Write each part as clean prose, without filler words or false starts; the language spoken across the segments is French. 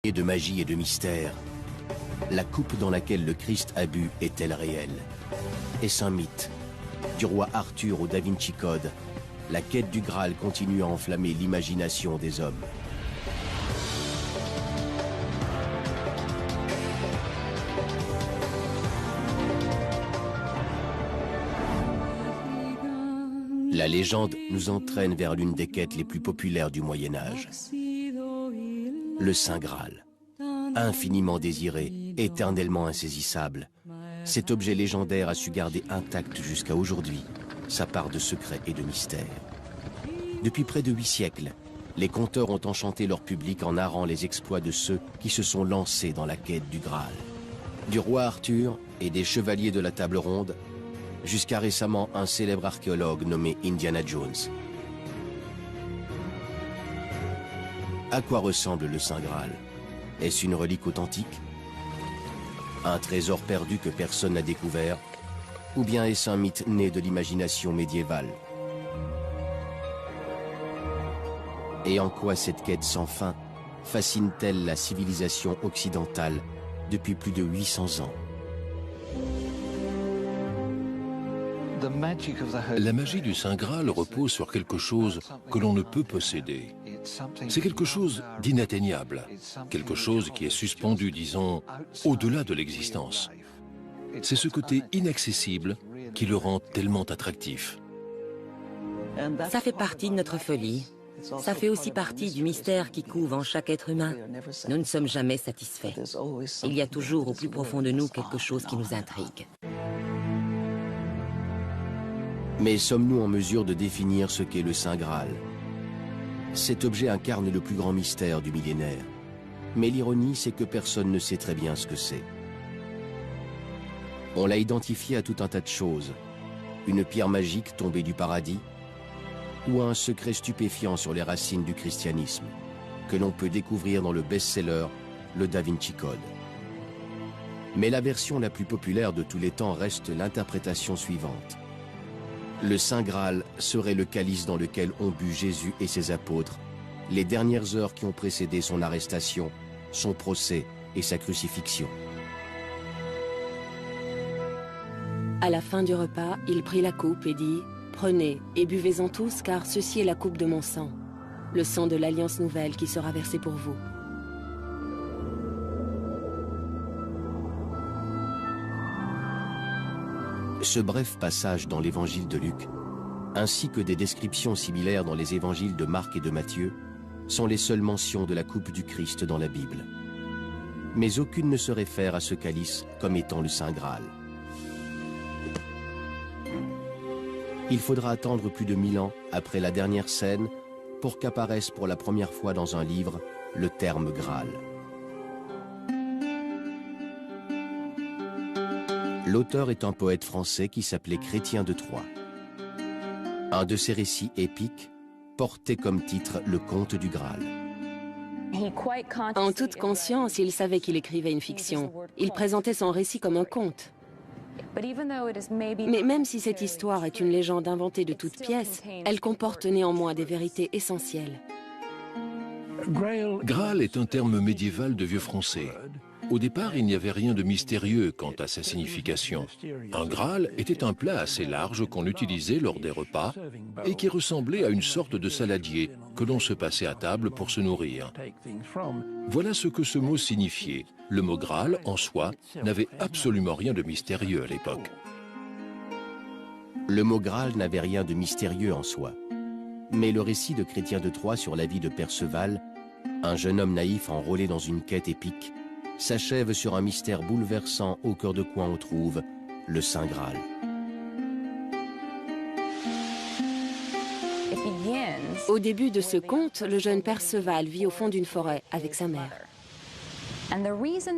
Et de magie et de mystère, la coupe dans laquelle le Christ a bu est-elle réelle? Est-ce un mythe? Du roi Arthur au Da Vinci Code, la quête du Graal continue à enflammer l'imagination des hommes. La légende nous entraîne vers l'une des quêtes les plus populaires du Moyen-Âge. Le Saint Graal. Infiniment désiré, éternellement insaisissable, cet objet légendaire a su garder intact jusqu'à aujourd'hui sa part de secret et de mystère. Depuis près de 8 siècles, les conteurs ont enchanté leur public en narrant les exploits de ceux qui se sont lancés dans la quête du Graal. Du roi Arthur et des chevaliers de la table ronde, jusqu'à récemment un célèbre archéologue nommé Indiana Jones. À quoi ressemble le Saint Graal? Est-ce une relique authentique? Un trésor perdu que personne n'a découvert? Ou bien est-ce un mythe né de l'imagination médiévale? Et en quoi cette quête sans fin fascine-t-elle la civilisation occidentale depuis plus de 800 ans? La magie du Saint Graal repose sur quelque chose que l'on ne peut posséder. C'est quelque chose d'inatteignable, quelque chose qui est suspendu, disons, au-delà de l'existence. C'est ce côté inaccessible qui le rend tellement attractif. Ça fait partie de notre folie. Ça fait aussi partie du mystère qui couve en chaque être humain. Nous ne sommes jamais satisfaits. Il y a toujours au plus profond de nous quelque chose qui nous intrigue. Mais sommes-nous en mesure de définir ce qu'est le Saint Graal? Cet objet incarne le plus grand mystère du millénaire. Mais l'ironie, c'est que personne ne sait très bien ce que c'est. On l'a identifié à tout un tas de choses. Une pierre magique tombée du paradis, ou un secret stupéfiant sur les racines du christianisme, que l'on peut découvrir dans le best-seller, le Da Vinci Code. Mais la version la plus populaire de tous les temps reste l'interprétation suivante. Le Saint Graal serait le calice dans lequel ont bu Jésus et ses apôtres les dernières heures qui ont précédé son arrestation, son procès et sa crucifixion. À la fin du repas, il prit la coupe et dit « Prenez et buvez-en tous, car ceci est la coupe de mon sang, le sang de l'Alliance nouvelle qui sera versé pour vous. » Ce bref passage dans l'évangile de Luc, ainsi que des descriptions similaires dans les évangiles de Marc et de Matthieu, sont les seules mentions de la coupe du Christ dans la Bible. Mais aucune ne se réfère à ce calice comme étant le Saint Graal. Il faudra attendre plus de 1000 ans après la dernière scène pour qu'apparaisse pour la première fois dans un livre le terme Graal. L'auteur est un poète français qui s'appelait Chrétien de Troyes. Un de ses récits épiques portait comme titre Le Conte du Graal. En toute conscience, il savait qu'il écrivait une fiction. Il présentait son récit comme un conte. Mais même si cette histoire est une légende inventée de toutes pièces, elle comporte néanmoins des vérités essentielles. Graal est un terme médiéval de vieux français. Au départ, il n'y avait rien de mystérieux quant à sa signification. Un Graal était un plat assez large qu'on utilisait lors des repas et qui ressemblait à une sorte de saladier que l'on se passait à table pour se nourrir. Voilà ce que ce mot signifiait. Le mot Graal, en soi, n'avait absolument rien de mystérieux à l'époque. Le mot Graal n'avait rien de mystérieux en soi. Mais le récit de Chrétien de Troyes sur la vie de Perceval, un jeune homme naïf enrôlé dans une quête épique, s'achève sur un mystère bouleversant au cœur de quoi on trouve le Saint Graal. Au début de ce conte, le jeune Perceval vit au fond d'une forêt avec sa mère.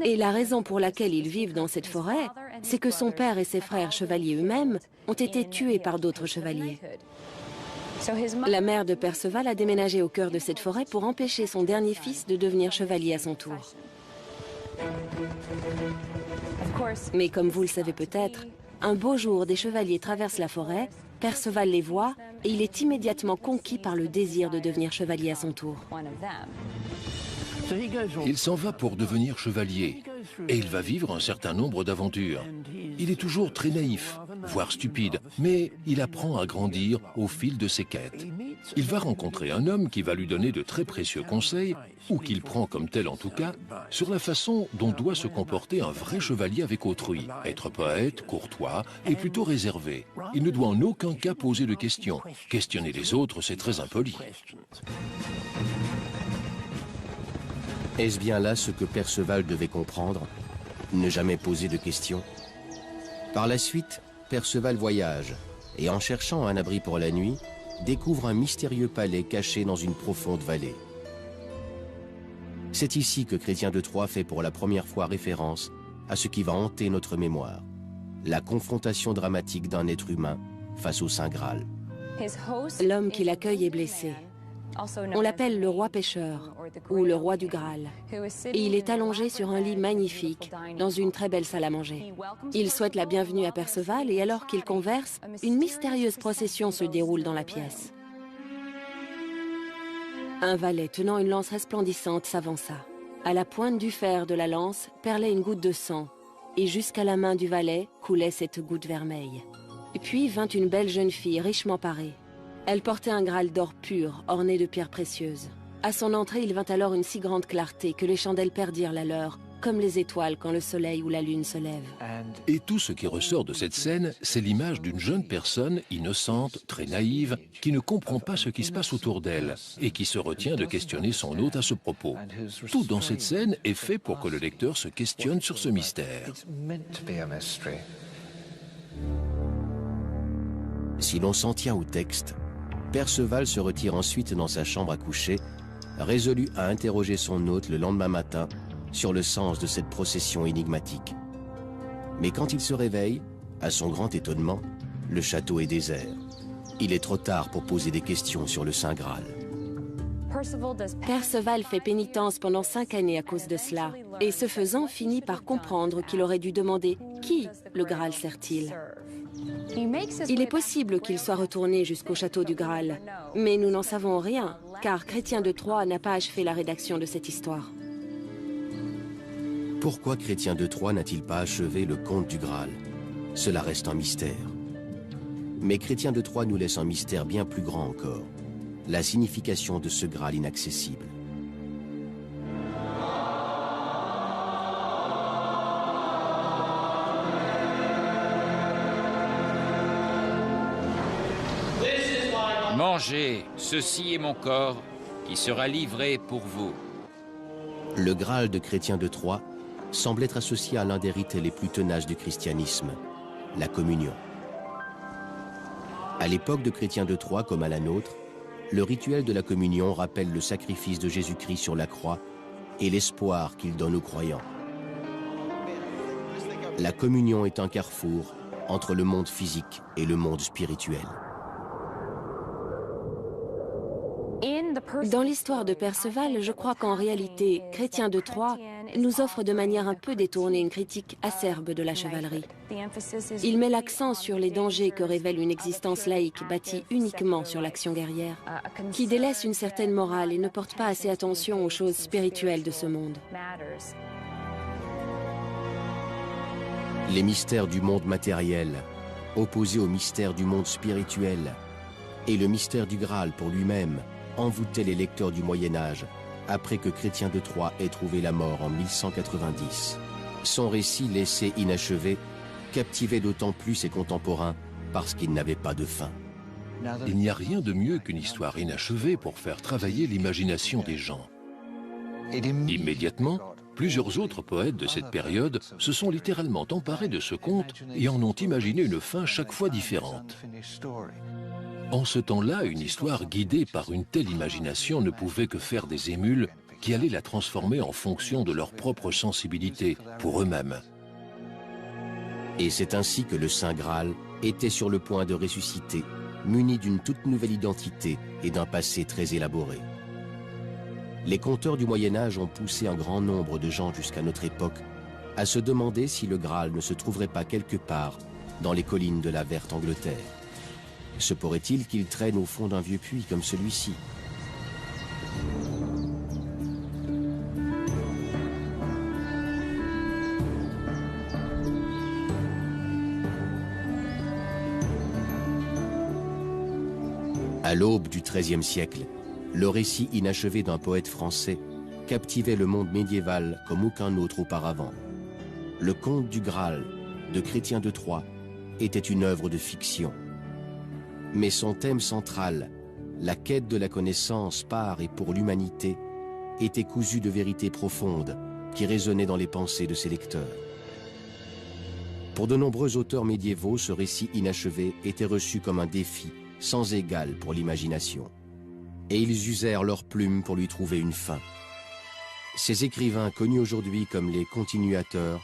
Et la raison pour laquelle ils vivent dans cette forêt, c'est que son père et ses frères chevaliers eux-mêmes ont été tués par d'autres chevaliers. La mère de Perceval a déménagé au cœur de cette forêt pour empêcher son dernier fils de devenir chevalier à son tour. Mais comme vous le savez peut-être, un beau jour, des chevaliers traversent la forêt, Perceval les voit et il est immédiatement conquis par le désir de devenir chevalier à son tour. Il s'en va pour devenir chevalier et il va vivre un certain nombre d'aventures. Il est toujours très naïf, voire stupide, mais il apprend à grandir au fil de ses quêtes. Il va rencontrer un homme qui va lui donner de très précieux conseils, ou qu'il prend comme tel en tout cas, sur la façon dont doit se comporter un vrai chevalier avec autrui, être poète, courtois et plutôt réservé. Il ne doit en aucun cas poser de questions. Questionner les autres, c'est très impoli. Est-ce bien là ce que Perceval devait comprendre? Ne jamais poser de questions? Par la suite, Perceval voyage et en cherchant un abri pour la nuit, découvre un mystérieux palais caché dans une profonde vallée. C'est ici que Chrétien de Troyes fait pour la première fois référence à ce qui va hanter notre mémoire, la confrontation dramatique d'un être humain face au Saint Graal. L'homme qui l'accueille est blessé. On l'appelle le roi pêcheur ou le roi du Graal. Et il est allongé sur un lit magnifique dans une très belle salle à manger. Il souhaite la bienvenue à Perceval et alors qu'ils conversent, une mystérieuse procession se déroule dans la pièce. Un valet tenant une lance resplendissante s'avança. À la pointe du fer de la lance perlait une goutte de sang et jusqu'à la main du valet coulait cette goutte vermeille. Et puis vint une belle jeune fille richement parée. Elle portait un Graal d'or pur, orné de pierres précieuses. À son entrée, il vint alors une si grande clarté que les chandelles perdirent la leur, comme les étoiles quand le soleil ou la lune se lèvent. Et tout ce qui ressort de cette scène, c'est l'image d'une jeune personne innocente, très naïve, qui ne comprend pas ce qui se passe autour d'elle et qui se retient de questionner son hôte à ce propos. Tout dans cette scène est fait pour que le lecteur se questionne sur ce mystère. Si l'on s'en tient au texte, Perceval se retire ensuite dans sa chambre à coucher, résolu à interroger son hôte le lendemain matin sur le sens de cette procession énigmatique. Mais quand il se réveille, à son grand étonnement, le château est désert. Il est trop tard pour poser des questions sur le Saint Graal. Perceval fait pénitence pendant 5 années à cause de cela, et ce faisant finit par comprendre qu'il aurait dû demander qui le Graal sert-il. Il est possible qu'il soit retourné jusqu'au château du Graal, mais nous n'en savons rien, car Chrétien de Troyes n'a pas achevé la rédaction de cette histoire. Pourquoi Chrétien de Troyes n'a-t-il pas achevé le conte du Graal? Cela reste un mystère. Mais Chrétien de Troyes nous laisse un mystère bien plus grand encore, la signification de ce Graal inaccessible. Mangez, ceci est mon corps, qui sera livré pour vous. Le Graal de Chrétien de Troyes semble être associé à l'un des rites les plus tenaces du christianisme, la communion. À l'époque de Chrétien de Troyes comme à la nôtre, le rituel de la communion rappelle le sacrifice de Jésus-Christ sur la croix et l'espoir qu'il donne aux croyants. La communion est un carrefour entre le monde physique et le monde spirituel. Dans l'histoire de Perceval, je crois qu'en réalité, Chrétien de Troyes nous offre de manière un peu détournée une critique acerbe de la chevalerie. Il met l'accent sur les dangers que révèle une existence laïque bâtie uniquement sur l'action guerrière, qui délaisse une certaine morale et ne porte pas assez attention aux choses spirituelles de ce monde. Les mystères du monde matériel, opposés aux mystères du monde spirituel, et le mystère du Graal pour lui-même, envoûtait les lecteurs du Moyen-Âge après que Chrétien de Troyes ait trouvé la mort en 1190. Son récit laissé inachevé captivait d'autant plus ses contemporains parce qu'il n'avait pas de fin. Il n'y a rien de mieux qu'une histoire inachevée pour faire travailler l'imagination des gens. Immédiatement, plusieurs autres poètes de cette période se sont littéralement emparés de ce conte et en ont imaginé une fin chaque fois différente. En ce temps-là, une histoire guidée par une telle imagination ne pouvait que faire des émules qui allaient la transformer en fonction de leur propre sensibilité, pour eux-mêmes. Et c'est ainsi que le Saint Graal était sur le point de ressusciter, muni d'une toute nouvelle identité et d'un passé très élaboré. Les conteurs du Moyen-Âge ont poussé un grand nombre de gens jusqu'à notre époque à se demander si le Graal ne se trouverait pas quelque part dans les collines de la Verte Angleterre. Se pourrait-il qu'il traîne au fond d'un vieux puits comme celui-ci? À l'aube du XIIIe siècle, le récit inachevé d'un poète français captivait le monde médiéval comme aucun autre auparavant. Le conte du Graal de Chrétien de Troyes était une œuvre de fiction. Mais son thème central, la quête de la connaissance par et pour l'humanité, était cousu de vérités profondes qui résonnaient dans les pensées de ses lecteurs. Pour de nombreux auteurs médiévaux, ce récit inachevé était reçu comme un défi sans égal pour l'imagination. Et ils usèrent leurs plumes pour lui trouver une fin. Ces écrivains, connus aujourd'hui comme les continuateurs,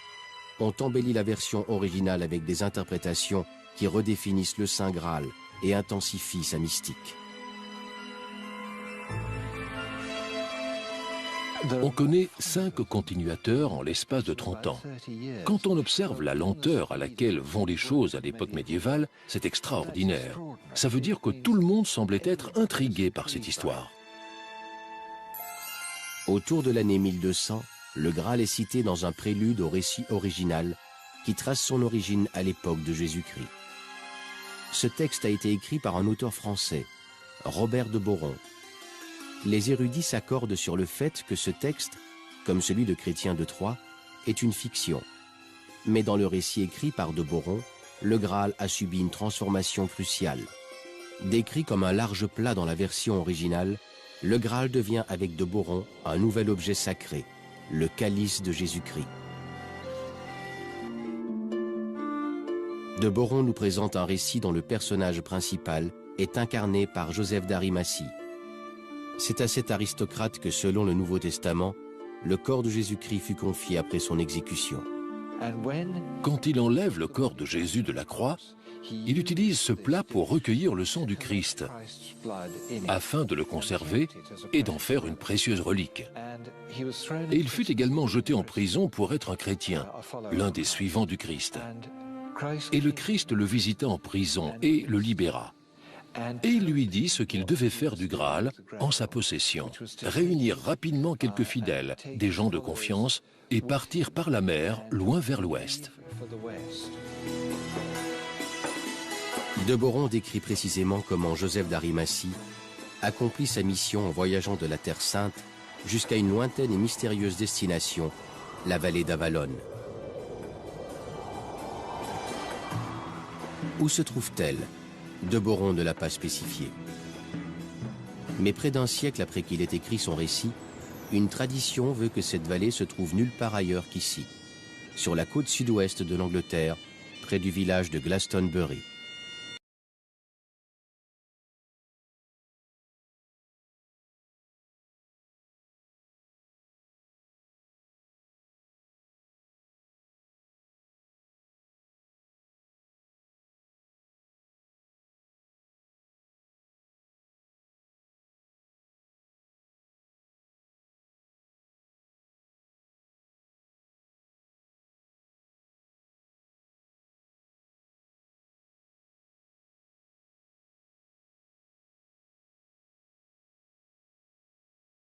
ont embelli la version originale avec des interprétations qui redéfinissent le Saint Graal et intensifient sa mystique. On connaît 5 continuateurs en l'espace de 30 ans. Quand on observe la lenteur à laquelle vont les choses à l'époque médiévale, c'est extraordinaire. Ça veut dire que tout le monde semblait être intrigué par cette histoire. Autour de l'année 1200, le Graal est cité dans un prélude au récit original qui trace son origine à l'époque de Jésus-Christ. Ce texte a été écrit par un auteur français, Robert de Boron. Les érudits s'accordent sur le fait que ce texte, comme celui de Chrétien de Troyes, est une fiction. Mais dans le récit écrit par de Boron, le Graal a subi une transformation cruciale. Décrit comme un large plat dans la version originale, le Graal devient avec de Boron un nouvel objet sacré, le calice de Jésus-Christ. De Boron nous présente un récit dont le personnage principal est incarné par Joseph d'Arimathie. C'est à cet aristocrate que, selon le Nouveau Testament, le corps de Jésus-Christ fut confié après son exécution. Quand il enlève le corps de Jésus de la croix, il utilise ce plat pour recueillir le sang du Christ, afin de le conserver et d'en faire une précieuse relique. Et il fut également jeté en prison pour être un chrétien, l'un des suivants du Christ. Et le Christ le visita en prison et le libéra. Et il lui dit ce qu'il devait faire du Graal en sa possession, réunir rapidement quelques fidèles, des gens de confiance, et partir par la mer, loin vers l'ouest. De Boron décrit précisément comment Joseph d'Arimathie accomplit sa mission en voyageant de la Terre Sainte jusqu'à une lointaine et mystérieuse destination, la vallée d'Avalon. Où se trouve-t-elle ? De Boron ne l'a pas spécifié. Mais près d'un siècle après qu'il ait écrit son récit, une tradition veut que cette vallée se trouve nulle part ailleurs qu'ici, sur la côte sud-ouest de l'Angleterre, près du village de Glastonbury.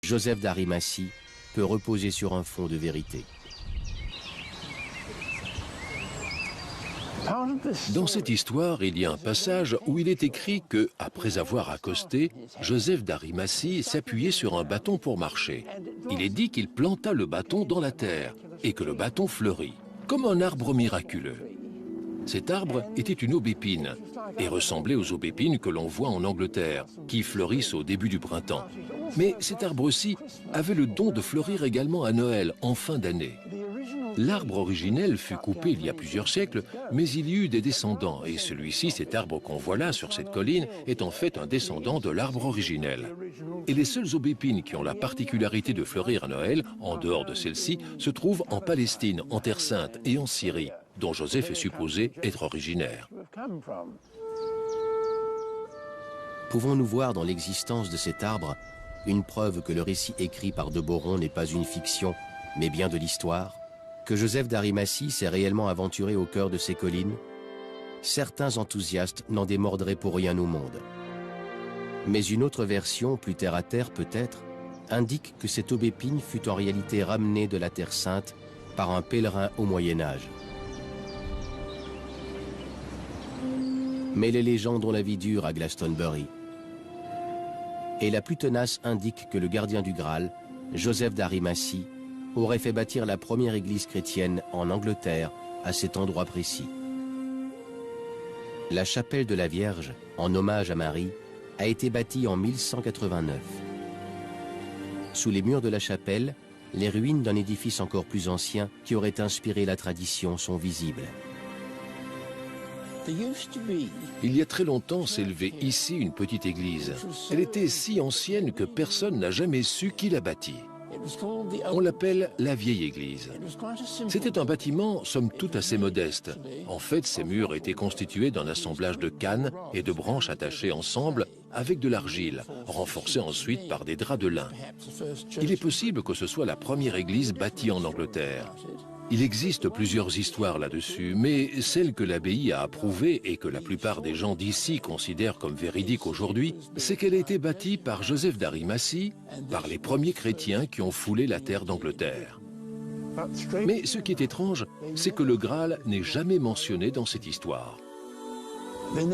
Joseph d'Arimathie peut reposer sur un fond de vérité. Dans cette histoire, il y a un passage où il est écrit que, après avoir accosté, Joseph d'Arimathie s'appuyait sur un bâton pour marcher. Il est dit qu'il planta le bâton dans la terre et que le bâton fleurit, comme un arbre miraculeux. Cet arbre était une aubépine et ressemblait aux aubépines que l'on voit en Angleterre, qui fleurissent au début du printemps. Mais cet arbre-ci avait le don de fleurir également à Noël, en fin d'année. L'arbre originel fut coupé il y a plusieurs siècles, mais il y eut des descendants, et celui-ci, cet arbre qu'on voit là sur cette colline, est en fait un descendant de l'arbre originel. Et les seules aubépines qui ont la particularité de fleurir à Noël, en dehors de celles-ci, se trouvent en Palestine, en Terre Sainte et en Syrie, dont Joseph est supposé être originaire. Pouvons-nous voir dans l'existence de cet arbre une preuve que le récit écrit par de Boron n'est pas une fiction, mais bien de l'histoire, que Joseph d'Arimathie s'est réellement aventuré au cœur de ces collines? Certains enthousiastes n'en démordraient pour rien au monde. Mais une autre version, plus terre à terre peut-être, indique que cette aubépine fut en réalité ramenée de la Terre Sainte par un pèlerin au Moyen-Âge. Mais les légendes ont la vie dure à Glastonbury. Et la plus tenace indique que le gardien du Graal, Joseph d'Arimathie, aurait fait bâtir la première église chrétienne en Angleterre à cet endroit précis. La chapelle de la Vierge, en hommage à Marie, a été bâtie en 1189. Sous les murs de la chapelle, les ruines d'un édifice encore plus ancien qui aurait inspiré la tradition sont visibles. Il y a très longtemps s'élevait ici une petite église. Elle était si ancienne que personne n'a jamais su qui l'a bâtie. On l'appelle la vieille église. C'était un bâtiment, somme toute, assez modeste. En fait, ses murs étaient constitués d'un assemblage de cannes et de branches attachées ensemble avec de l'argile, renforcées ensuite par des draps de lin. Il est possible que ce soit la première église bâtie en Angleterre. Il existe plusieurs histoires là-dessus, mais celle que l'abbaye a approuvée et que la plupart des gens d'ici considèrent comme véridique aujourd'hui, c'est qu'elle a été bâtie par Joseph d'Arimathie, par les premiers chrétiens qui ont foulé la terre d'Angleterre. Mais ce qui est étrange, c'est que le Graal n'est jamais mentionné dans cette histoire.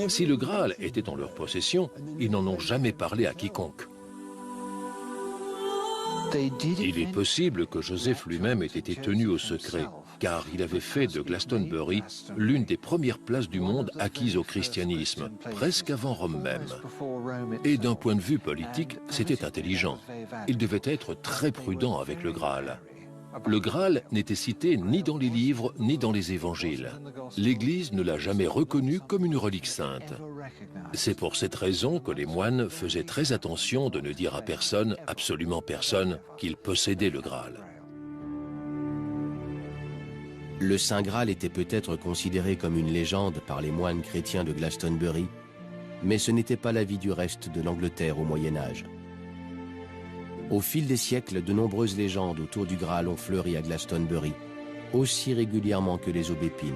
Si le Graal était en leur possession, ils n'en ont jamais parlé à quiconque. Il est possible que Joseph lui-même ait été tenu au secret, car il avait fait de Glastonbury l'une des premières places du monde acquises au christianisme, presque avant Rome même. Et d'un point de vue politique, c'était intelligent. Il devait être très prudent avec le Graal. Le Graal n'était cité ni dans les livres ni dans les évangiles. L'Église ne l'a jamais reconnu comme une relique sainte. C'est pour cette raison que les moines faisaient très attention de ne dire à personne, absolument personne, qu'ils possédaient le Graal. Le Saint Graal était peut-être considéré comme une légende par les moines chrétiens de Glastonbury, mais ce n'était pas l'avis du reste de l'Angleterre au Moyen-Âge. Au fil des siècles, de nombreuses légendes autour du Graal ont fleuri à Glastonbury, aussi régulièrement que les aubépines.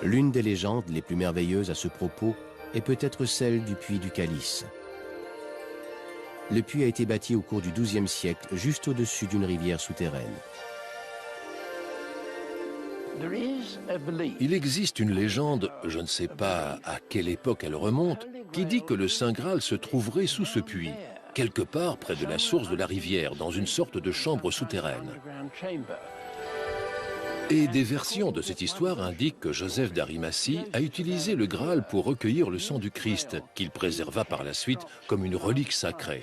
L'une des légendes les plus merveilleuses à ce propos est peut-être celle du puits du Calice. Le puits a été bâti au cours du XIIe siècle, juste au-dessus d'une rivière souterraine. Il existe une légende, je ne sais pas à quelle époque elle remonte, qui dit que le Saint Graal se trouverait sous ce puits, quelque part près de la source de la rivière, dans une sorte de chambre souterraine. Et des versions de cette histoire indiquent que Joseph d'Arimathie a utilisé le Graal pour recueillir le sang du Christ, qu'il préserva par la suite comme une relique sacrée.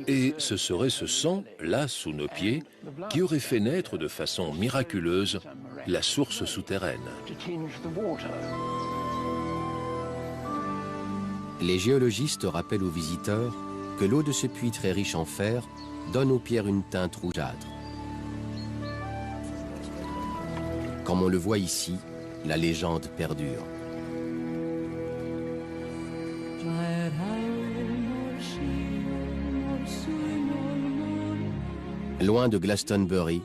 Et ce serait ce sang, là, sous nos pieds, qui aurait fait naître de façon miraculeuse la source souterraine. Les géologistes rappellent aux visiteurs que l'eau de ce puits très riche en fer donne aux pierres une teinte rougeâtre. Comme on le voit ici, la légende perdure. Loin de Glastonbury,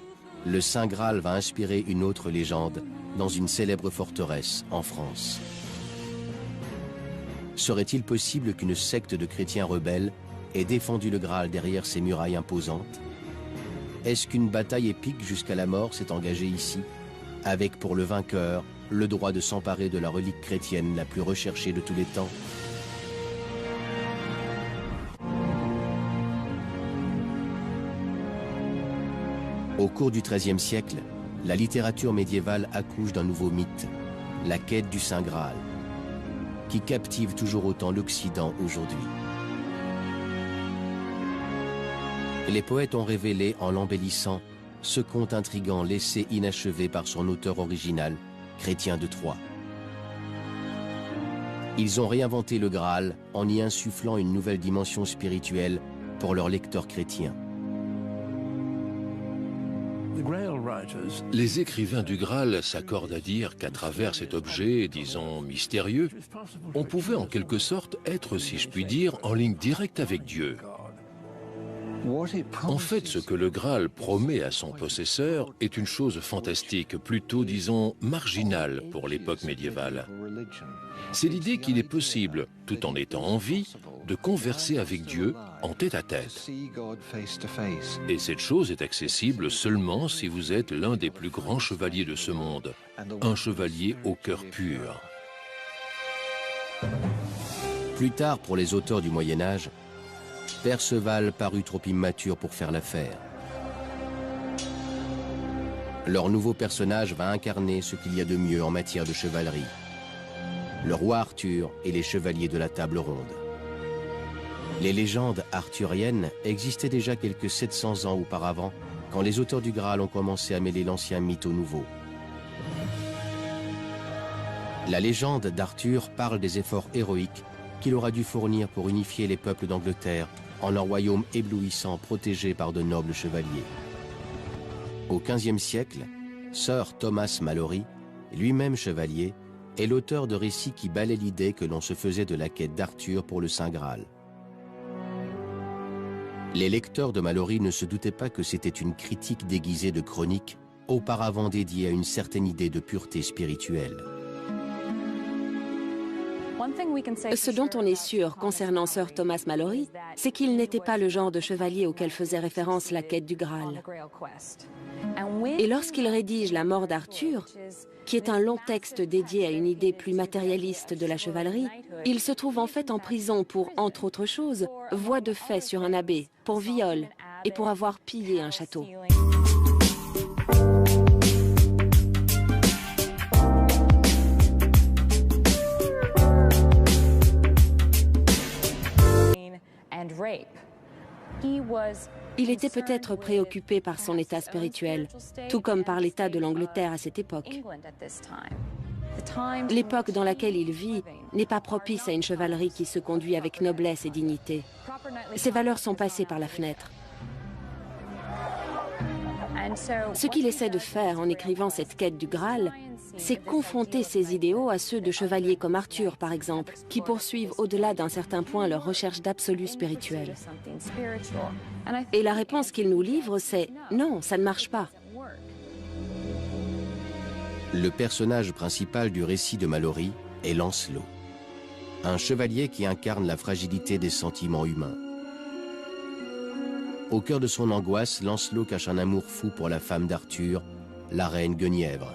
le Saint Graal va inspirer une autre légende dans une célèbre forteresse en France. Serait-il possible qu'une secte de chrétiens rebelles ait défendu le Graal derrière ces murailles imposantes? Est-ce qu'une bataille épique jusqu'à la mort s'est engagée ici, avec pour le vainqueur le droit de s'emparer de la relique chrétienne la plus recherchée de tous les temps? Au cours du XIIIe siècle, la littérature médiévale accouche d'un nouveau mythe, la quête du Saint Graal, qui captive toujours autant l'Occident aujourd'hui. Les poètes ont révélé, en l'embellissant, ce conte intrigant laissé inachevé par son auteur original, Chrétien de Troyes. Ils ont réinventé le Graal en y insufflant une nouvelle dimension spirituelle pour leurs lecteurs chrétiens. Les écrivains du Graal s'accordent à dire qu'à travers cet objet, disons, mystérieux, on pouvait en quelque sorte être, si je puis dire, en ligne directe avec Dieu. En fait, ce que le Graal promet à son possesseur est une chose fantastique, plutôt, disons, marginale pour l'époque médiévale. C'est l'idée qu'il est possible, tout en étant en vie, de converser avec Dieu en tête-à-tête. Et cette chose est accessible seulement si vous êtes l'un des plus grands chevaliers de ce monde, un chevalier au cœur pur. Plus tard, pour les auteurs du Moyen-Âge, Perceval parut trop immature pour faire l'affaire. Leur nouveau personnage va incarner ce qu'il y a de mieux en matière de chevalerie. Le roi Arthur et les chevaliers de la table ronde. Les légendes arthuriennes existaient déjà quelques 700 ans auparavant, quand les auteurs du Graal ont commencé à mêler l'ancien mythe au nouveau. La légende d'Arthur parle des efforts héroïques qu'il aura dû fournir pour unifier les peuples d'Angleterre en un royaume éblouissant protégé par de nobles chevaliers. Au XVe siècle, Sir Thomas Malory, lui-même chevalier, est l'auteur de récits qui balaient l'idée que l'on se faisait de la quête d'Arthur pour le Saint Graal. Les lecteurs de Malory ne se doutaient pas que c'était une critique déguisée de chronique, auparavant dédiée à une certaine idée de pureté spirituelle. Ce dont on est sûr concernant Sir Thomas Malory, c'est qu'il n'était pas le genre de chevalier auquel faisait référence la quête du Graal. Et lorsqu'il rédige La mort d'Arthur, qui est un long texte dédié à une idée plus matérialiste de la chevalerie, il se trouve en fait en prison pour, entre autres choses, voies de fait sur un abbé, pour viol et pour avoir pillé un château. Il était peut-être préoccupé par son état spirituel, tout comme par l'état de l'Angleterre à cette époque. L'époque dans laquelle il vit n'est pas propice à une chevalerie qui se conduit avec noblesse et dignité. Ses valeurs sont passées par la fenêtre. Ce qu'il essaie de faire en écrivant cette quête du Graal, c'est confronter ses idéaux à ceux de chevaliers comme Arthur, par exemple, qui poursuivent au-delà d'un certain point leur recherche d'absolu spirituel. Et la réponse qu'il nous livre, c'est « non, ça ne marche pas ». Le personnage principal du récit de Malory est Lancelot, un chevalier qui incarne la fragilité des sentiments humains. Au cœur de son angoisse, Lancelot cache un amour fou pour la femme d'Arthur, la reine Guenièvre.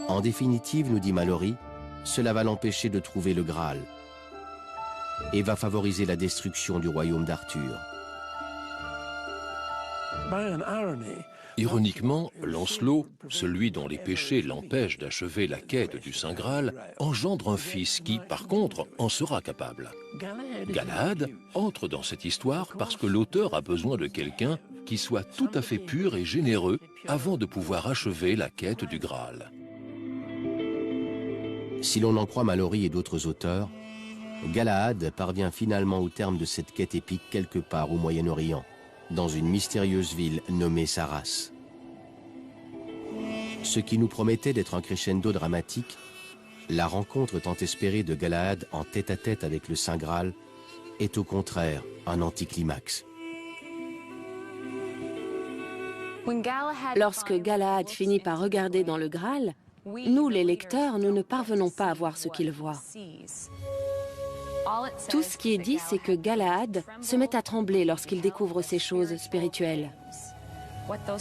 En définitive, nous dit Malory, cela va l'empêcher de trouver le Graal et va favoriser la destruction du royaume d'Arthur. Ironiquement, Lancelot, celui dont les péchés l'empêchent d'achever la quête du Saint Graal, engendre un fils qui, par contre, en sera capable. Galahad entre dans cette histoire parce que l'auteur a besoin de quelqu'un qui soit tout à fait pur et généreux avant de pouvoir achever la quête du Graal. Si l'on en croit Malory et d'autres auteurs, Galahad parvient finalement au terme de cette quête épique quelque part au Moyen-Orient, dans une mystérieuse ville nommée Sarras. Ce qui nous promettait d'être un crescendo dramatique, la rencontre tant espérée de Galahad en tête-à-tête avec le Saint Graal est au contraire un anticlimax. Lorsque Galahad finit par regarder dans le Graal, nous, les lecteurs, nous ne parvenons pas à voir ce qu'il voit. Tout ce qui est dit, c'est que Galahad se met à trembler lorsqu'il découvre ces choses spirituelles.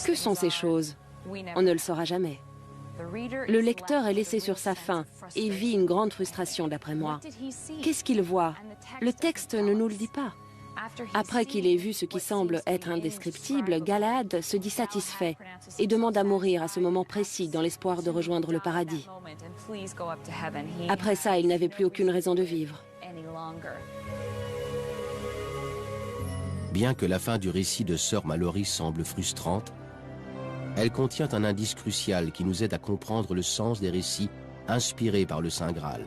Que sont ces choses? On ne le saura jamais. Le lecteur est laissé sur sa faim et vit une grande frustration, d'après moi. Qu'est-ce qu'il voit? Le texte ne nous le dit pas. Après qu'il ait vu ce qui semble être indescriptible, Galahad se dit satisfait et demande à mourir à ce moment précis dans l'espoir de rejoindre le paradis. Après ça, il n'avait plus aucune raison de vivre. Bien que la fin du récit de Sir Malory semble frustrante, elle contient un indice crucial qui nous aide à comprendre le sens des récits inspirés par le Saint Graal.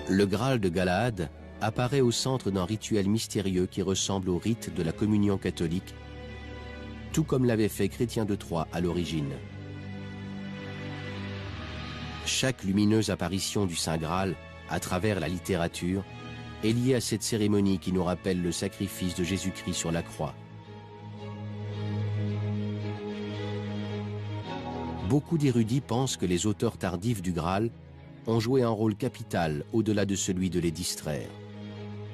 Le Graal de Galahad apparaît au centre d'un rituel mystérieux qui ressemble au rite de la communion catholique, tout comme l'avait fait Chrétien de Troyes à l'origine. Chaque lumineuse apparition du Saint Graal à travers la littérature est liée à cette cérémonie qui nous rappelle le sacrifice de Jésus-Christ sur la croix. Beaucoup d'érudits pensent que les auteurs tardifs du Graal ont joué un rôle capital au-delà de celui de les distraire.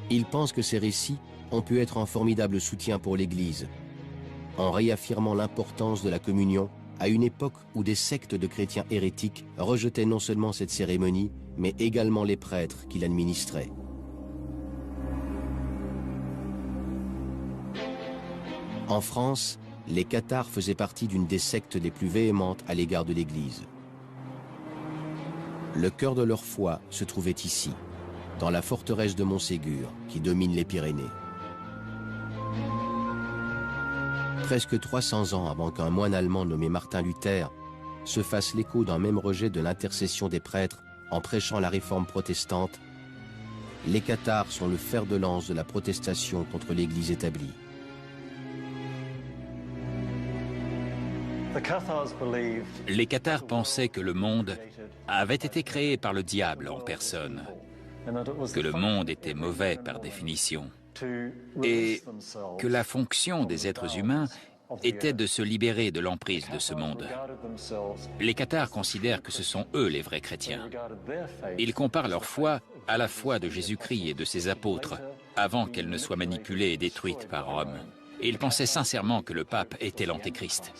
Ils pensent que ces récits ont pu être un formidable soutien pour l'Église, en réaffirmant l'importance de la communion à une époque où des sectes de chrétiens hérétiques rejetaient non seulement cette cérémonie, mais également les prêtres qui l'administraient. En France, les cathares faisaient partie d'une des sectes les plus véhémentes à l'égard de l'Église. Le cœur de leur foi se trouvait ici, dans la forteresse de Montségur, qui domine les Pyrénées. Presque 300 ans avant qu'un moine allemand nommé Martin Luther se fasse l'écho d'un même rejet de l'intercession des prêtres en prêchant la réforme protestante, les cathares sont le fer de lance de la protestation contre l'Église établie. Les cathares pensaient que le monde avait été créé par le diable en personne, que le monde était mauvais par définition, et que la fonction des êtres humains était de se libérer de l'emprise de ce monde. Les cathares considèrent que ce sont eux les vrais chrétiens. Ils comparent leur foi à la foi de Jésus-Christ et de ses apôtres, avant qu'elle ne soit manipulée et détruite par Rome. Et ils pensaient sincèrement que le pape était l'antéchrist.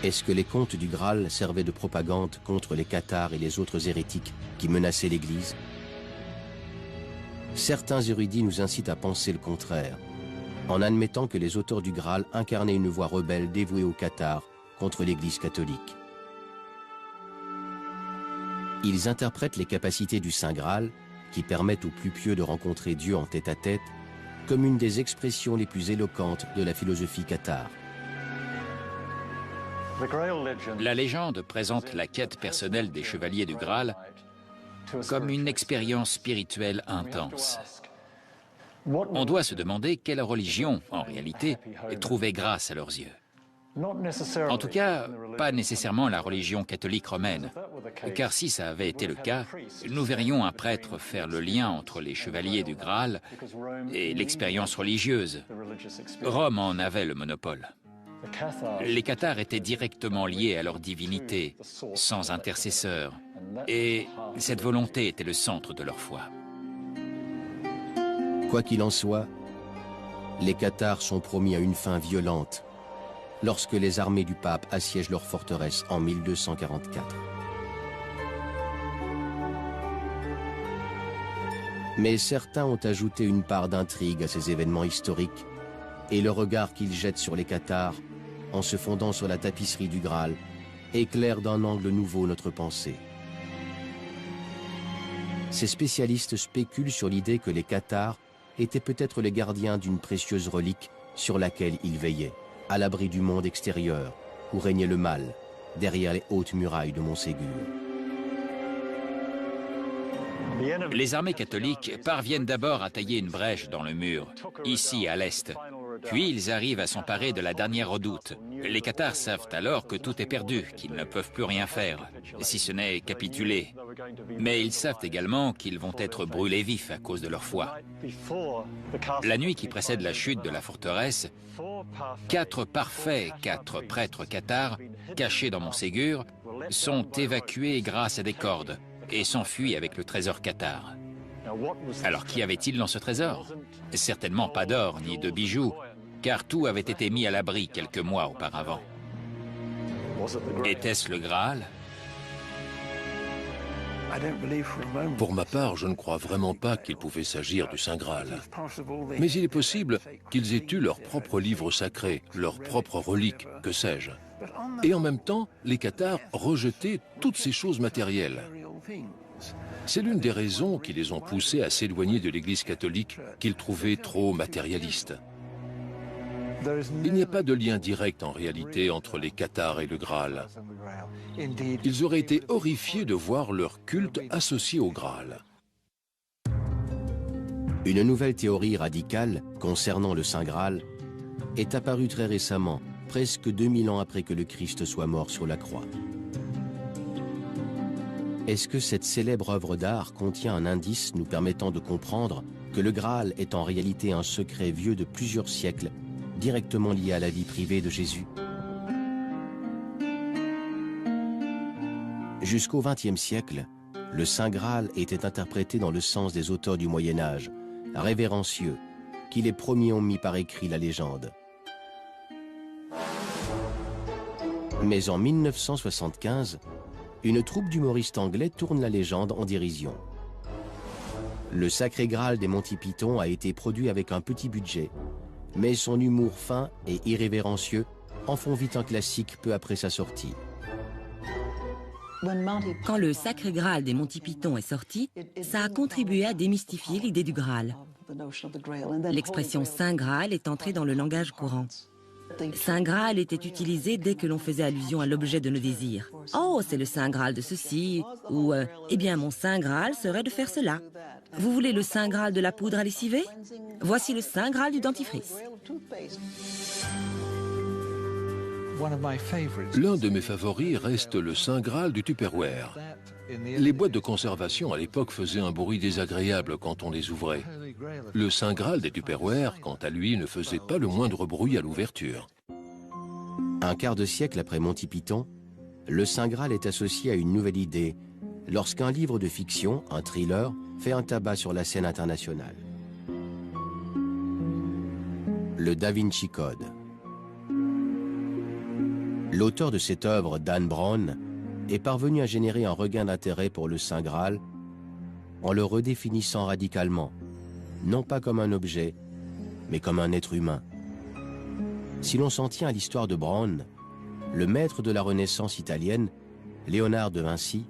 Est-ce que les contes du Graal servaient de propagande contre les cathares et les autres hérétiques qui menaçaient l'Église? Certains érudits nous incitent à penser le contraire, en admettant que les auteurs du Graal incarnaient une voix rebelle dévouée aux cathares contre l'Église catholique. Ils interprètent les capacités du Saint Graal, qui permettent aux plus pieux de rencontrer Dieu en tête-à-tête, comme une des expressions les plus éloquentes de la philosophie cathare. La légende présente la quête personnelle des chevaliers du Graal comme une expérience spirituelle intense. On doit se demander quelle religion, en réalité, trouvait grâce à leurs yeux. En tout cas, pas nécessairement la religion catholique romaine, car si ça avait été le cas, nous verrions un prêtre faire le lien entre les chevaliers du Graal et l'expérience religieuse. Rome en avait le monopole. Les cathares étaient directement liés à leur divinité, sans intercesseur, et cette volonté était le centre de leur foi. Quoi qu'il en soit, les cathares sont promis à une fin violente lorsque les armées du pape assiègent leur forteresse en 1244. Mais certains ont ajouté une part d'intrigue à ces événements historiques, et le regard qu'ils jettent sur les cathares, en se fondant sur la tapisserie du Graal, éclaire d'un angle nouveau notre pensée. Ces spécialistes spéculent sur l'idée que les cathares étaient peut-être les gardiens d'une précieuse relique sur laquelle ils veillaient, à l'abri du monde extérieur, où régnait le mal, derrière les hautes murailles de Montségur. Les armées catholiques parviennent d'abord à tailler une brèche dans le mur, ici à l'est. Puis ils arrivent à s'emparer de la dernière redoute. Les cathares savent alors que tout est perdu, qu'ils ne peuvent plus rien faire, si ce n'est capituler. Mais ils savent également qu'ils vont être brûlés vifs à cause de leur foi. La nuit qui précède la chute de la forteresse, 4 prêtres cathares, cachés dans Montségur, sont évacués grâce à des cordes et s'enfuient avec le trésor cathare. Alors qu'y avait-il dans ce trésor? Certainement pas d'or ni de bijoux, car tout avait été mis à l'abri quelques mois auparavant. Était-ce le Graal? Pour ma part, je ne crois vraiment pas qu'il pouvait s'agir du Saint Graal. Mais il est possible qu'ils aient eu leur propre livre sacré, leur propre relique, que sais-je. Et en même temps, les cathares rejetaient toutes ces choses matérielles. C'est l'une des raisons qui les ont poussés à s'éloigner de l'Église catholique qu'ils trouvaient trop matérialiste. Il n'y a pas de lien direct en réalité entre les cathares et le Graal. Ils auraient été horrifiés de voir leur culte associé au Graal. Une nouvelle théorie radicale concernant le Saint Graal est apparue très récemment, presque 2000 ans après que le Christ soit mort sur la croix. Est-ce que cette célèbre œuvre d'art contient un indice nous permettant de comprendre que le Graal est en réalité un secret vieux de plusieurs siècles, directement lié à la vie privée de Jésus? Jusqu'au XXe siècle, le Saint Graal était interprété dans le sens des auteurs du Moyen-Âge, révérencieux, qui les premiers ont mis par écrit la légende. Mais en 1975, une troupe d'humoristes anglais tourne la légende en dérision. Le Sacré Graal des Monty Python a été produit avec un petit budget, mais son humour fin et irrévérencieux en font vite un classique peu après sa sortie. Quand le Sacré Graal des Monty Python est sorti, ça a contribué à démystifier l'idée du Graal. L'expression Saint Graal est entrée dans le langage courant. Saint Graal était utilisé dès que l'on faisait allusion à l'objet de nos désirs. « Oh, c'est le Saint Graal de ceci » ou « Eh bien, mon Saint Graal serait de faire cela ». Vous voulez le Saint Graal de la poudre à lessiver? Voici le Saint Graal du dentifrice. L'un de mes favoris reste le Saint Graal du Tupperware. Les boîtes de conservation à l'époque faisaient un bruit désagréable quand on les ouvrait. Le Saint Graal des Tupperware, quant à lui, ne faisait pas le moindre bruit à l'ouverture. Un quart de siècle après Monty Python, le Saint Graal est associé à une nouvelle idée, lorsqu'un livre de fiction, un thriller, fait un tabac sur la scène internationale. Le Da Vinci Code. L'auteur de cette œuvre, Dan Brown, est parvenu à générer un regain d'intérêt pour le Saint Graal en le redéfinissant radicalement, non pas comme un objet, mais comme un être humain. Si l'on s'en tient à l'histoire de Brown, le maître de la Renaissance italienne, Léonard de Vinci,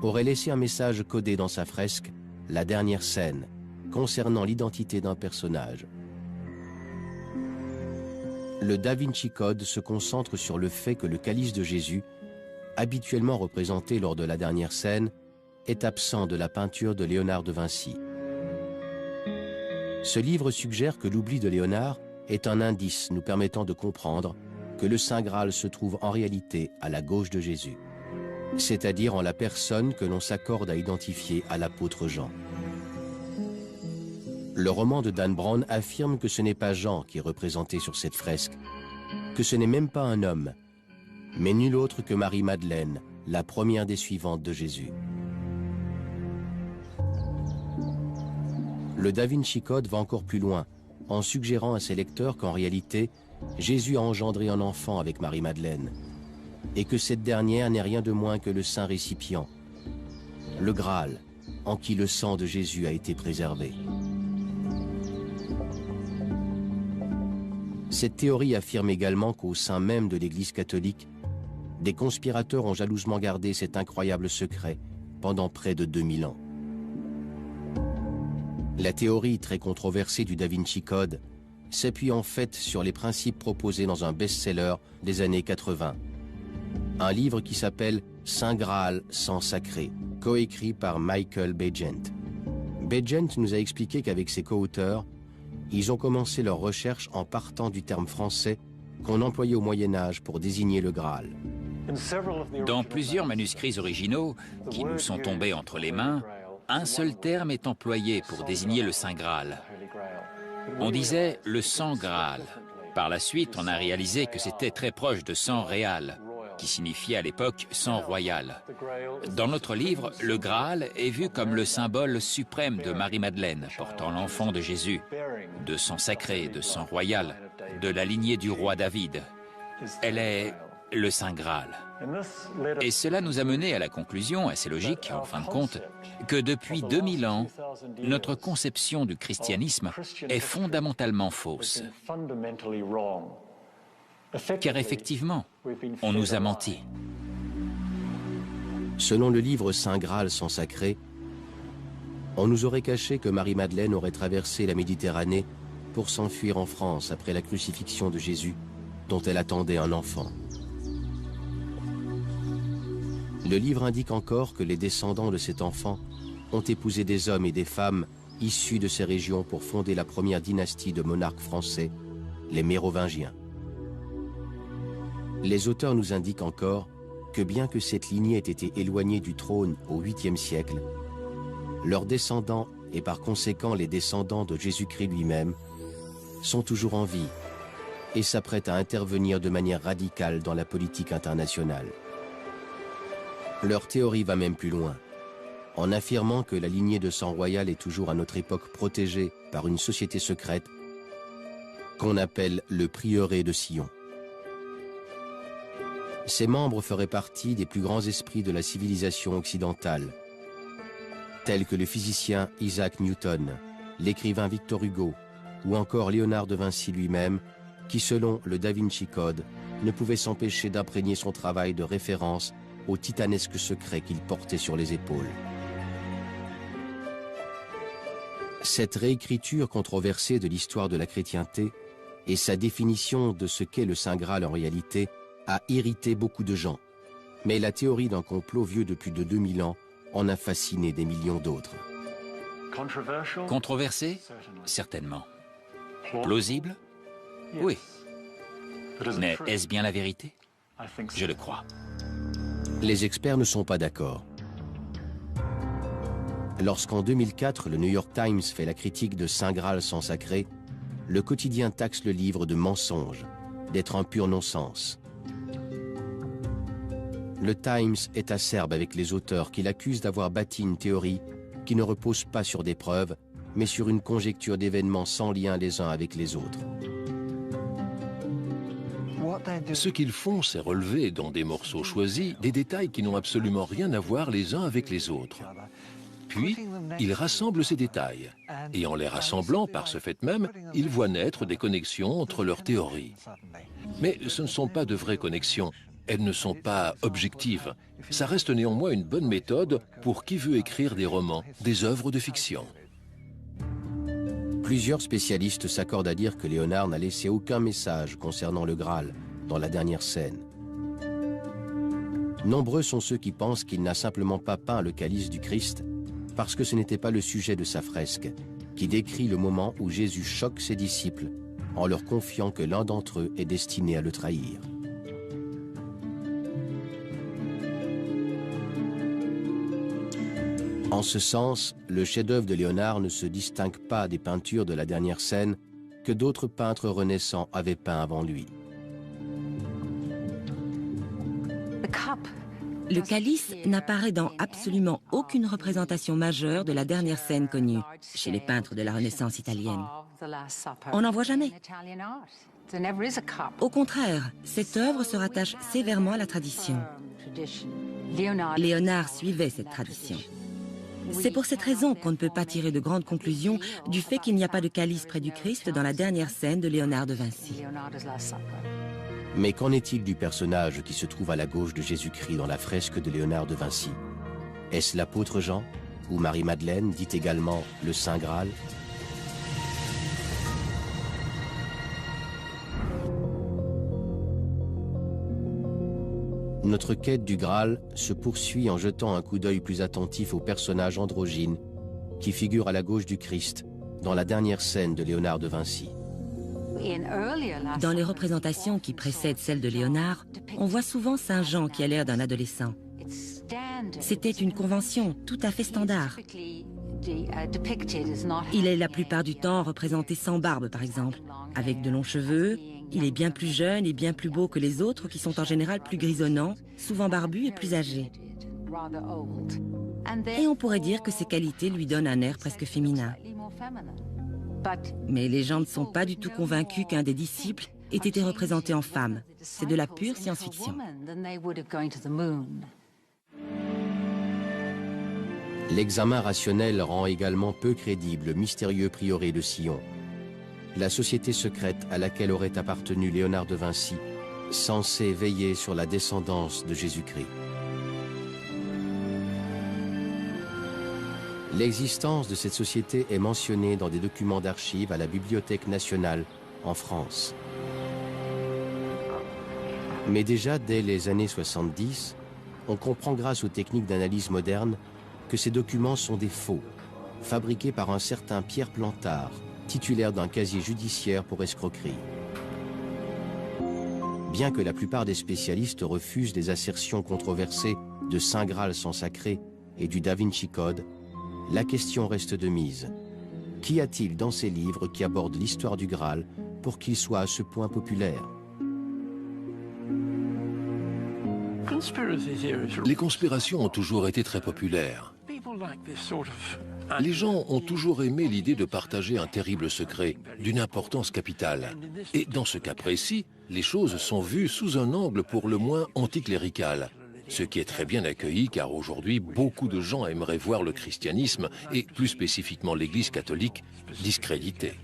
aurait laissé un message codé dans sa fresque, La dernière scène, concernant l'identité d'un personnage. Le Da Vinci Code se concentre sur le fait que le calice de Jésus, habituellement représenté lors de la dernière scène, est absent de la peinture de Léonard de Vinci. Ce livre suggère que l'oubli de Léonard est un indice nous permettant de comprendre que le Saint Graal se trouve en réalité à la gauche de Jésus, c'est-à-dire en la personne que l'on s'accorde à identifier à l'apôtre Jean. Le roman de Dan Brown affirme que ce n'est pas Jean qui est représenté sur cette fresque, que ce n'est même pas un homme, mais nul autre que Marie-Madeleine, la première des suivantes de Jésus. Le Da Vinci Code va encore plus loin, en suggérant à ses lecteurs qu'en réalité, Jésus a engendré un enfant avec Marie-Madeleine, et que cette dernière n'est rien de moins que le saint récipient, le Graal, en qui le sang de Jésus a été préservé. Cette théorie affirme également qu'au sein même de l'Église catholique, des conspirateurs ont jalousement gardé cet incroyable secret pendant près de 2000 ans. La théorie très controversée du Da Vinci Code s'appuie en fait sur les principes proposés dans un best-seller des années 80. Un livre qui s'appelle Saint Graal sans sacré, coécrit par Michael Begent. Begent nous a expliqué qu'avec ses co-auteurs, ils ont commencé leurs recherches en partant du terme français qu'on employait au Moyen-Âge pour désigner le Graal. Dans plusieurs manuscrits originaux qui nous sont tombés entre les mains, un seul terme est employé pour désigner le Saint Graal. On disait le sang Graal. Par la suite, on a réalisé que c'était très proche de sang réal, qui signifiait à l'époque sang royal. Dans notre livre, le Graal est vu comme le symbole suprême de Marie-Madeleine, portant l'enfant de Jésus, de sang sacré, de sang royal, de la lignée du roi David. Elle est le Saint Graal. Et cela nous a mené à la conclusion, assez logique en fin de compte, que depuis 2000 ans, notre conception du christianisme est fondamentalement fausse. Car effectivement, on nous a menti. Selon le livre Saint Graal sans sacré, on nous aurait caché que Marie-Madeleine aurait traversé la Méditerranée pour s'enfuir en France après la crucifixion de Jésus, dont elle attendait un enfant. Le livre indique encore que les descendants de cet enfant ont épousé des hommes et des femmes issus de ces régions pour fonder la première dynastie de monarques français, les Mérovingiens. Les auteurs nous indiquent encore que bien que cette lignée ait été éloignée du trône au 8e siècle, leurs descendants, et par conséquent les descendants de Jésus-Christ lui-même, sont toujours en vie et s'apprêtent à intervenir de manière radicale dans la politique internationale. Leur théorie va même plus loin, en affirmant que la lignée de sang royal est toujours à notre époque protégée par une société secrète qu'on appelle le prieuré de Sion. Ses membres feraient partie des plus grands esprits de la civilisation occidentale, tels que le physicien Isaac Newton, l'écrivain Victor Hugo, ou encore Léonard de Vinci lui-même, qui, selon le Da Vinci Code, ne pouvait s'empêcher d'imprégner son travail de référence au titanesque secret qu'il portait sur les épaules. Cette réécriture controversée de l'histoire de la chrétienté et sa définition de ce qu'est le Saint Graal en réalité a irrité beaucoup de gens. Mais la théorie d'un complot vieux de plus de 2000 ans en a fasciné des millions d'autres. Controversé? Certainement. Plausible? Oui. Mais est-ce bien la vérité? Je le crois. Les experts ne sont pas d'accord. Lorsqu'en 2004, le New York Times fait la critique de Saint Graal sans sacré, le quotidien taxe le livre de mensonge, d'être un pur non-sens. Le Times est acerbe avec les auteurs qui l'accusent d'avoir bâti une théorie qui ne repose pas sur des preuves, mais sur une conjecture d'événements sans lien les uns avec les autres. Ce qu'ils font, c'est relever dans des morceaux choisis des détails qui n'ont absolument rien à voir les uns avec les autres. Puis, ils rassemblent ces détails. Et en les rassemblant par ce fait même, ils voient naître des connexions entre leurs théories. Mais ce ne sont pas de vraies connexions. Elles ne sont pas objectives. Ça reste néanmoins une bonne méthode pour qui veut écrire des romans, des œuvres de fiction. Plusieurs spécialistes s'accordent à dire que Léonard n'a laissé aucun message concernant le Graal dans la dernière scène. Nombreux sont ceux qui pensent qu'il n'a simplement pas peint le calice du Christ parce que ce n'était pas le sujet de sa fresque, qui décrit le moment où Jésus choque ses disciples en leur confiant que l'un d'entre eux est destiné à le trahir. En ce sens, le chef-d'œuvre de Léonard ne se distingue pas des peintures de la dernière scène que d'autres peintres renaissants avaient peint avant lui. Le calice n'apparaît dans absolument aucune représentation majeure de la dernière scène connue chez les peintres de la Renaissance italienne. On n'en voit jamais. Au contraire, cette œuvre se rattache sévèrement à la tradition. Léonard suivait cette tradition. C'est pour cette raison qu'on ne peut pas tirer de grandes conclusions du fait qu'il n'y a pas de calice près du Christ dans la dernière scène de Léonard de Vinci. Mais qu'en est-il du personnage qui se trouve à la gauche de Jésus-Christ dans la fresque de Léonard de Vinci? Est-ce l'apôtre Jean ou Marie-Madeleine, dite également le Saint Graal? Notre quête du Graal se poursuit en jetant un coup d'œil plus attentif au personnage androgyne qui figure à la gauche du Christ dans la dernière scène de Léonard de Vinci. Dans les représentations qui précèdent celles de Léonard, on voit souvent Saint Jean qui a l'air d'un adolescent. C'était une convention tout à fait standard. Il est la plupart du temps représenté sans barbe, par exemple, avec de longs cheveux. Il est bien plus jeune et bien plus beau que les autres qui sont en général plus grisonnants, souvent barbus et plus âgés. Et on pourrait dire que ces qualités lui donnent un air presque féminin. Mais les gens ne sont pas du tout convaincus qu'un des disciples ait été représenté en femme. C'est de la pure science-fiction. L'examen rationnel rend également peu crédible le mystérieux prieuré de Sion, la société secrète à laquelle aurait appartenu Léonard de Vinci, censée veiller sur la descendance de Jésus-Christ. L'existence de cette société est mentionnée dans des documents d'archives à la Bibliothèque nationale en France. Mais déjà dès les années 70, on comprend grâce aux techniques d'analyse modernes que ces documents sont des faux, fabriqués par un certain Pierre Plantard, titulaire d'un casier judiciaire pour escroquerie. Bien que la plupart des spécialistes refusent les assertions controversées de Saint Graal sans sacré et du Da Vinci Code, la question reste de mise. Qu'y a-t-il dans ces livres qui abordent l'histoire du Graal pour qu'il soit à ce point populaire? Les conspirations ont toujours été très populaires. Les gens ont toujours aimé l'idée de partager un terrible secret, d'une importance capitale. Et dans ce cas précis, les choses sont vues sous un angle pour le moins anticlérical. Ce qui est très bien accueilli car aujourd'hui, beaucoup de gens aimeraient voir le christianisme, et plus spécifiquement l'Église catholique, discrédité.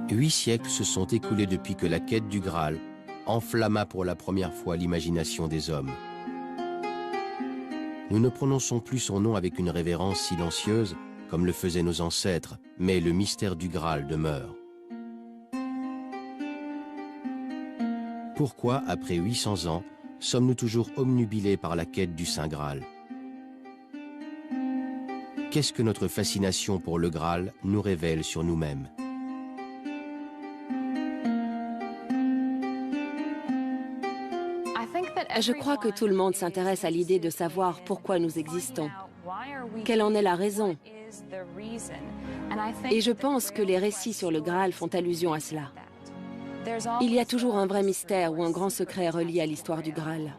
8 siècles se sont écoulés depuis que la quête du Graal enflamma pour la première fois l'imagination des hommes. Nous ne prononçons plus son nom avec une révérence silencieuse, comme le faisaient nos ancêtres, mais le mystère du Graal demeure. Pourquoi, après 800 ans, sommes-nous toujours obnubilés par la quête du Saint Graal? Qu'est-ce que notre fascination pour le Graal nous révèle sur nous-mêmes? Je crois que tout le monde s'intéresse à l'idée de savoir pourquoi nous existons. Quelle en est la raison? Et je pense que les récits sur le Graal font allusion à cela. Il y a toujours un vrai mystère ou un grand secret relié à l'histoire du Graal.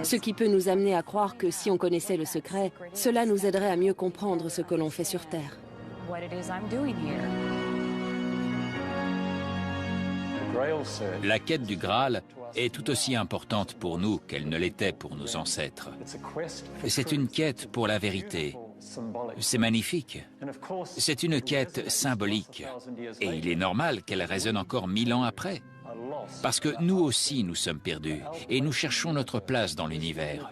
Ce qui peut nous amener à croire que si on connaissait le secret, cela nous aiderait à mieux comprendre ce que l'on fait sur Terre. La quête du Graal est tout aussi importante pour nous qu'elle ne l'était pour nos ancêtres. C'est une quête pour la vérité. C'est magnifique. C'est une quête symbolique. Et il est normal qu'elle résonne encore 1000 ans après. Parce que nous aussi, nous sommes perdus et nous cherchons notre place dans l'univers.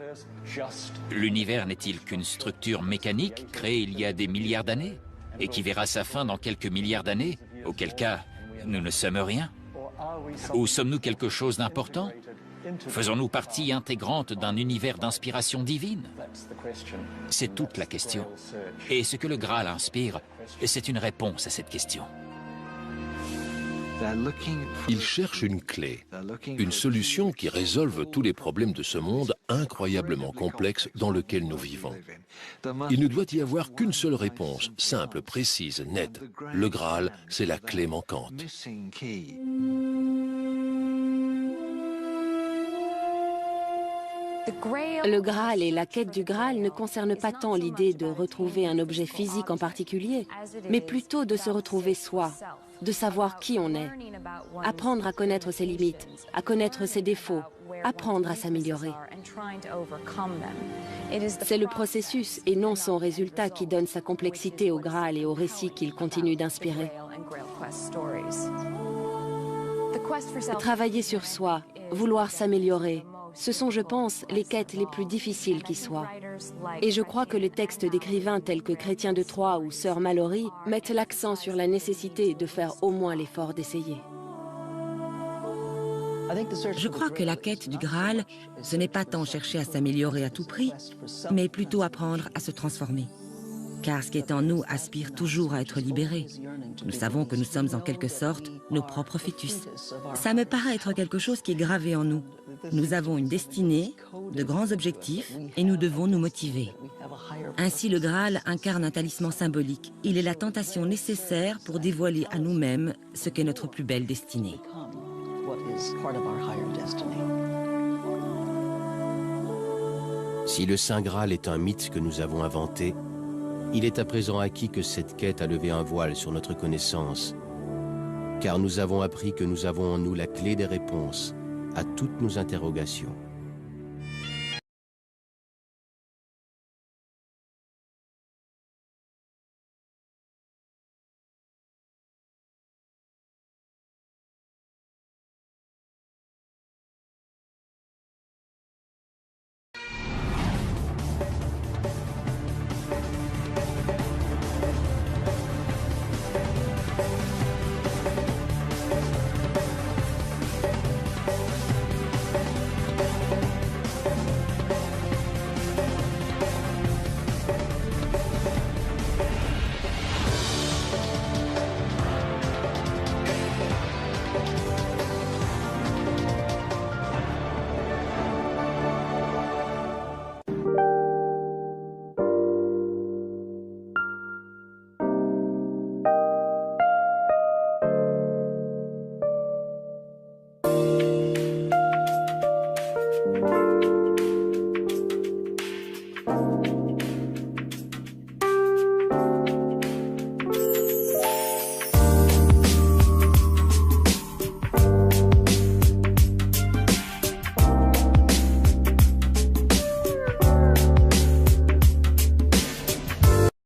L'univers n'est-il qu'une structure mécanique créée il y a des milliards d'années et qui verra sa fin dans quelques milliards d'années, auquel cas, nous ne sommes rien? Ou sommes-nous quelque chose d'important? Faisons-nous partie intégrante d'un univers d'inspiration divine? C'est toute la question. Et ce que le Graal inspire, c'est une réponse à cette question. Ils cherchent une clé, une solution qui résolve tous les problèmes de ce monde incroyablement complexe dans lequel nous vivons. Il ne doit y avoir qu'une seule réponse, simple, précise, nette. Le Graal, c'est la clé manquante. Le Graal et la quête du Graal ne concernent pas tant l'idée de retrouver un objet physique en particulier, mais plutôt de se retrouver soi, de savoir qui on est, apprendre à connaître ses limites, à connaître ses défauts, apprendre à s'améliorer. C'est le processus et non son résultat qui donne sa complexité au Graal et au récit qu'il continue d'inspirer. Travailler sur soi, vouloir s'améliorer, ce sont, je pense, les quêtes les plus difficiles qui soient. Et je crois que les textes d'écrivains tels que Chrétien de Troyes ou Sœur Mallory mettent l'accent sur la nécessité de faire au moins l'effort d'essayer. Je crois que la quête du Graal, ce n'est pas tant chercher à s'améliorer à tout prix, mais plutôt apprendre à se transformer. Car ce qui est en nous aspire toujours à être libéré. Nous savons que nous sommes en quelque sorte nos propres fœtus. Ça me paraît être quelque chose qui est gravé en nous. Nous avons une destinée, de grands objectifs, et nous devons nous motiver. Ainsi, le Graal incarne un talisman symbolique. Il est la tentation nécessaire pour dévoiler à nous-mêmes ce qu'est notre plus belle destinée. Si le Saint Graal est un mythe que nous avons inventé, il est à présent acquis que cette quête a levé un voile sur notre connaissance, car nous avons appris que nous avons en nous la clé des réponses à toutes nos interrogations.